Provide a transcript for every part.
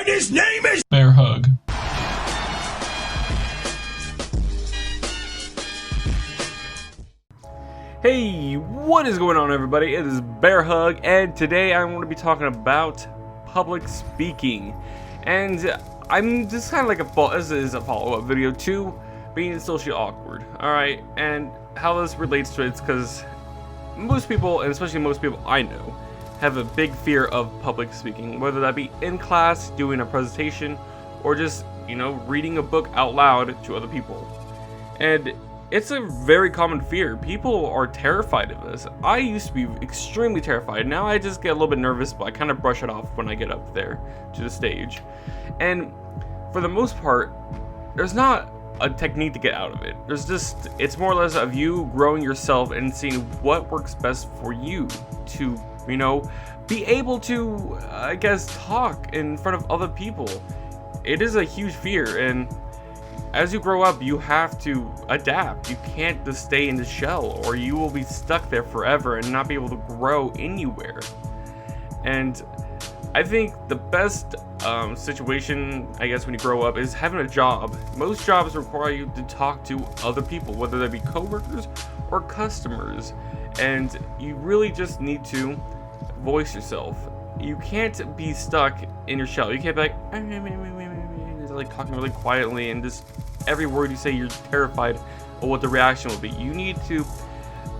And his name is Bear Hug. Hey, what is going on, everybody? It is Bear Hug, and today I'm going to be talking about public speaking. And I'm just kind of like this is a follow-up video to being socially awkward. Alright, and how this relates to it is because most people, and especially most people I know, have a big fear of public speaking, whether that be in class, doing a presentation, or just, reading a book out loud to other people. And it's a very common fear. People are terrified of this. I used to be extremely terrified. Now I just get a little bit nervous, but I kind of brush it off when I get up there to the stage. And for the most part, there's not a technique to get out of it. It's more or less of you growing yourself and seeing what works best for you to, be able to, talk in front of other people. It is a huge fear, and as you grow up, you have to adapt. You can't just stay in the shell, or you will be stuck there forever and not be able to grow anywhere. And I think the best situation, when you grow up, is having a job. Most jobs require you to talk to other people, whether they be coworkers or customers. And you really just need to voice yourself. You can't be stuck in your shell. You can't be like talking really quietly and just every word you say you're terrified of what the reaction will be. You need to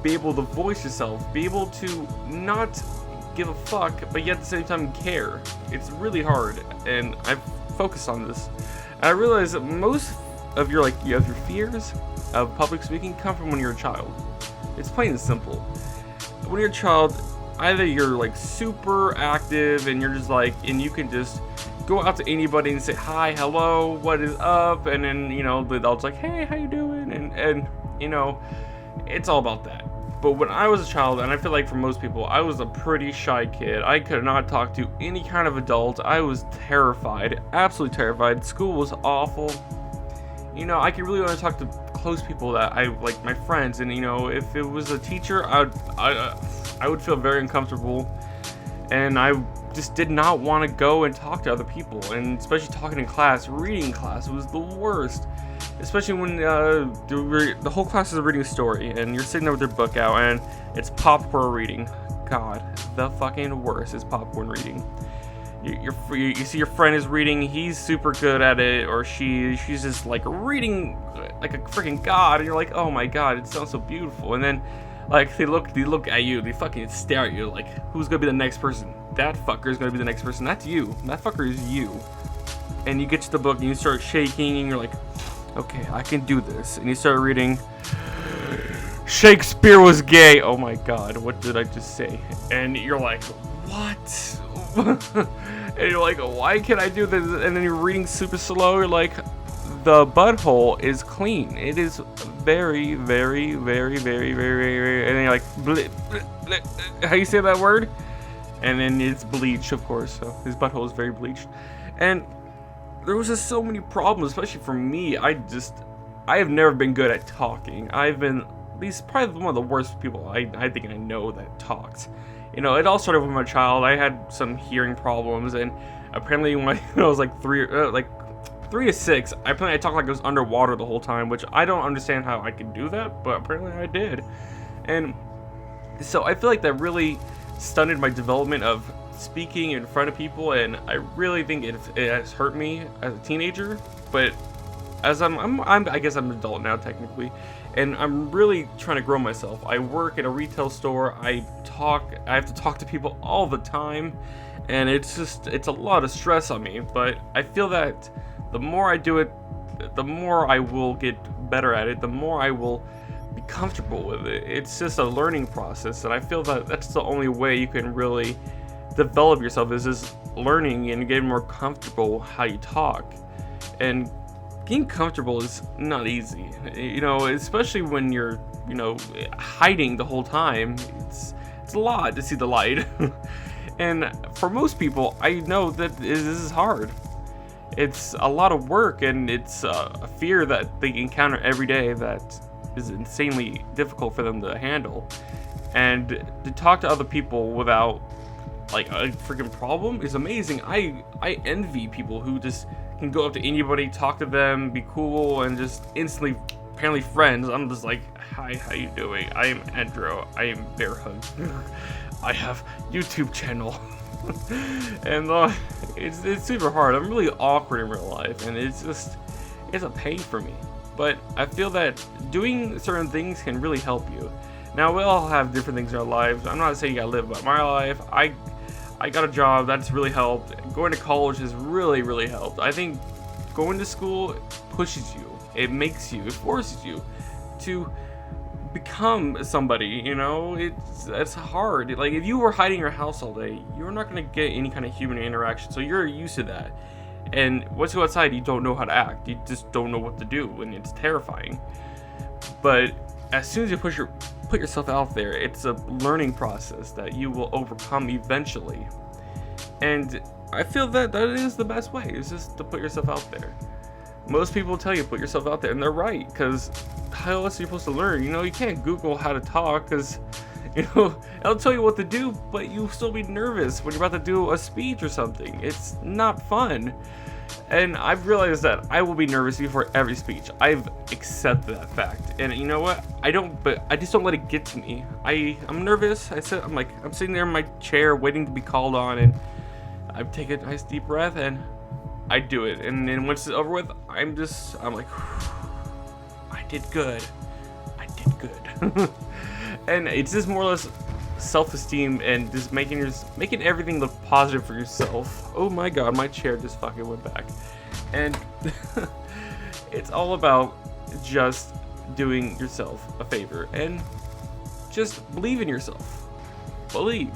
be able to voice yourself, be able to not give a fuck, but yet at the same time care. It's really hard, and I've focused on this. And I realize that most of your fears of public speaking come from when you're a child. It's plain and simple. When you're a child, either you're super active and you're just and you can just go out to anybody and say hi, hello, what is up, and then the adult's like, hey, how you doing, and it's all about that. But when I was a child, and I feel like for most people, I was a pretty shy kid. I could not talk to any kind of adult. I was terrified, absolutely terrified. School was awful. I could really only talk to close people that I like, my friends, and if it was a teacher, I would feel very uncomfortable, and I just did not want to go and talk to other people, and especially talking in class. Reading class was the worst, especially when the whole class is reading a story and you're sitting there with your book out and it's popcorn reading. God, the fucking worst is popcorn reading. You see your friend is reading, he's super good at it, or she's just reading like a freaking god, and you're like, oh my god, it sounds so beautiful. And then they look at you, they fucking stare at you like, who's gonna be the next person? That fucker is gonna be the next person. That's you. That fucker is you. And you get to the book and you start shaking and you're like, okay, I can do this. And you start reading, Shakespeare was gay. Oh my god, what did I just say? And you're like, what? And you're like, why can't I do this? And then you're reading super slow. You're like, the butthole is clean. It is very, very, very, very, very, very, and then you're like, bleh, bleh, bleh. How you say that word? And then it's bleached, of course, so his butthole is very bleached. And there was just so many problems, especially for me. I have never been good at talking. I've been, probably one of the worst people I think I know that talks. It all started when I was a child. I had some hearing problems, and apparently when I was 3 to 6, apparently I talked like I was underwater the whole time, which I don't understand how I could do that, but apparently I did. And so I feel like that really stunted my development of speaking in front of people, and I really think it has hurt me as a teenager. But as I guess I'm an adult now technically, and I'm really trying to grow myself. I work at a retail store. I have to talk to people all the time, and it's a lot of stress on me. But I feel that the more I do it, the more I will get better at it, the more I will be comfortable with it. It's just a learning process, and I feel that that's the only way you can really develop yourself, is just learning and getting more comfortable how you talk. And getting comfortable is not easy, especially when you're hiding the whole time. It's a lot to see the light. And for most people, I know that this is hard. It's a lot of work, and it's a fear that they encounter every day that is insanely difficult for them to handle. And to talk to other people without like a freaking problem is amazing. I envy people who just can go up to anybody, talk to them, be cool, and just instantly apparently friends. I'm just like, hi, how you doing? I am Andrew. I am Bear Hug. I have YouTube channel. And it's super hard. I'm really awkward in real life, and it's a pain for me. But I feel that doing certain things can really help you. Now, we all have different things in our lives. I'm not saying you gotta live by my life. I got a job that's really helped. Going to college has really helped. I think going to school pushes you. It makes you, it forces you to become somebody, you know. It's hard. Like, if you were hiding in your house all day, you're not gonna get any kind of human interaction, so you're used to that. And once you go outside, you don't know how to act. You just don't know what to do, and it's terrifying. But as soon as you put yourself out there, it's a learning process that you will overcome eventually. And I feel that is the best way, is just to put yourself out there. Most people tell you put yourself out there, and they're right, because how else are you supposed to learn? You know, you can't Google how to talk, because, you know, it'll tell you what to do, but you'll still be nervous when you're about to do a speech or something. It's not fun. And I've realized that I will be nervous before every speech. I've accepted that fact. And you know what? But I just don't let it get to me. I'm nervous. I'm sitting there in my chair waiting to be called on, and I take a nice deep breath and I do it. And then once it's over with, I'm like, I did good. And it's just more or less self-esteem and just making everything look positive for yourself. Oh my god, my chair just fucking went back. And it's all about just doing yourself a favor and just believe in yourself. Believe,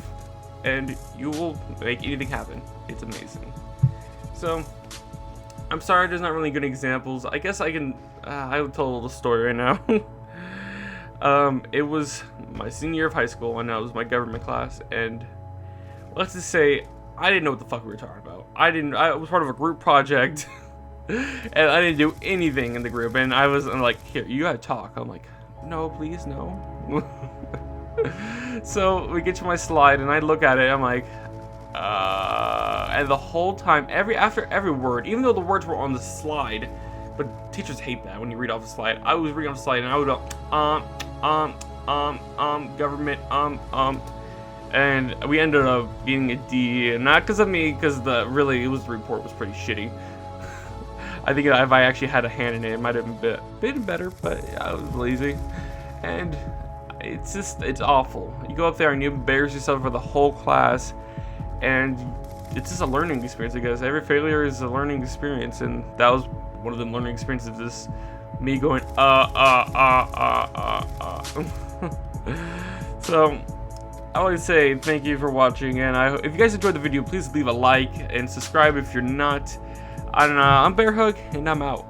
and you will make anything happen. It's amazing. So I'm sorry there's not really good examples. I guess I can I'll tell a little story right now. It was my senior year of high school, and that was my government class, and let's just say I didn't know what the fuck we were talking about. I was part of a group project, and I didn't do anything in the group, and I'm like, here, you gotta talk. I'm like, no, please, no. So we get to my slide, and I look at it, I'm like, and the whole time, after every word, even though the words were on the slide, but teachers hate that when you read off the slide. I was reading off the slide, and I would go, government, and we ended up getting a D, and not because of me, because the report was pretty shitty. I think if I actually had a hand in it, it might have been better, but I was lazy, and it's awful. You go up there and you embarrass yourself for the whole class, and it's just a learning experience, I guess. Every failure is a learning experience, and that was one of the learning experiences, just me going, So, I want to say thank you for watching, and if you guys enjoyed the video, please leave a like and subscribe if you're not. I don't know, I'm Bear Hug, and I'm out.